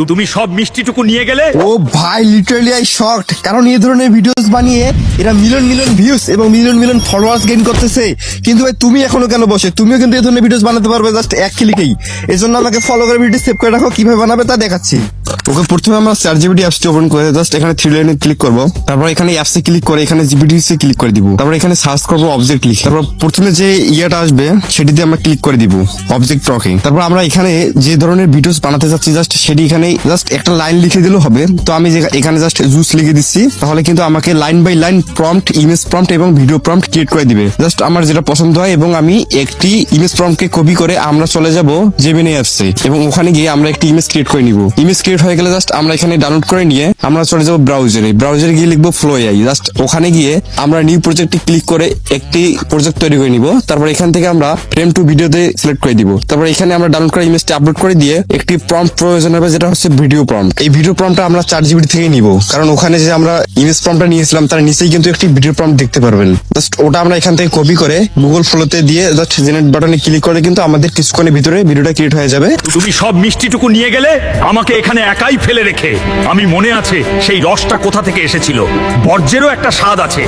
তুমি সব মিষ্টিটুকু নিয়ে গেলে। ও ভাই লিটারালি আই শকড, কারণ এই ধরনের ভিডিওস বানিয়ে এরা মিলিয়ন মিলিয়ন ভিউজ এবং মিলিয়ন মিলিয়ন ফলোয়ার্স গেইন করতেছে। কিন্তু ভাই তুমি এখনো কেন বসে? তুমিও কিন্তু এই ধরনের ভিডিওস বানাতে পারবে জাস্ট এক ক্লিকেই। এই জন্য আমাকে ফলো করে ভিডিও সেভ করে রাখো, কিভাবে বানাবে তা দেখাচ্ছি। ওকে, প্রথমে আমরা ChatGPT অ্যাপসটি ওপেন করে জাস্ট এখানে থ্রি লাইনে ক্লিক করব। তারপর এখানে অ্যাপসে ক্লিক করে এখানে জিপিটি-সি ক্লিক করে দিব। তারপর এখানে সার্চ করব অবজেক্ট লিখে। তারপর প্রথমে যে ইয়াটা আসবে সেটিতে আমরা ক্লিক করে দিব, অবজেক্ট টকিং। তারপর আমরা এখানে যে ধরনের ভিডিওস বানাতে যাচ্ছি জাস্ট সেটি এখানে জাস্ট একটা লাইন লিখে দিলেও হবে। তো আমি এখানে জাস্ট জুস লিখে দিচ্ছি, তাহলে কিন্তু আমাকে line by line prompt, image prompt এবং ভিডিও প্রম্পট ক্রিয়েট করে দিবে। জাস্ট আমার যেটা পছন্দ হয় এবং আমি একটি ইমেজ প্রম্পটকে কপি করে আমরা চলে যাব জেমিনি অ্যাপসে এবং ওখানে গিয়ে আমরা একটি ইমেজ ক্রিয়েট করে নিব। ইমেজ ক্রিয়েট হয়ে গেলে জাস্ট আমরা এখানে ডাউনলোড করে নিয়ে আমরা চলে যাব ব্রাউজারে গিয়ে লিখবো ফ্লো এআই। জাস্ট ওখানে গিয়ে আমরা নিউ প্রজেক্টে ক্লিক করে একটি প্রজেক্ট তৈরি করে নিব। তারপর এখান থেকে আমরা ফ্রেম টু ভিডিওতে সিলেক্ট করে দিব। তারপর এখানে আমরা ডাউনলোড করে ইমেজটি আপলোড করে দিয়ে একটি প্রম্পট প্রয়োজন হবে, যেটা হচ্ছে ভিডিও প্রম্পট। এই ভিডিও প্রম্পটটা আমরা ChatGPT থেকে নিব, কারণ ওখানে যে আমরা ইমেজ প্রম্পটটা নিয়েছিলাম তার নিচেই কিন্তু একটি ভিডিও প্রম্পট দেখতে পারবেন। জাস্ট ওটা আমরা এখান থেকে কপি করে গুগল ফ্লোতে দিয়ে জাস্ট জেনারেট বাটনে ক্লিক করে কিন্তু আমাদের কিছুক্ষণের ভিতরে ভিডিওটা ক্রিয়েট হয়ে যাবে। তুমি সব মিষ্টিটুকু নিয়ে গেলে আমাকে এখানে একাই ফেলে রেখে। আমি মনে আছে সেই রসটা কোথা থেকে এসেছিল। বর্জ্যেরও একটা স্বাদ আছে।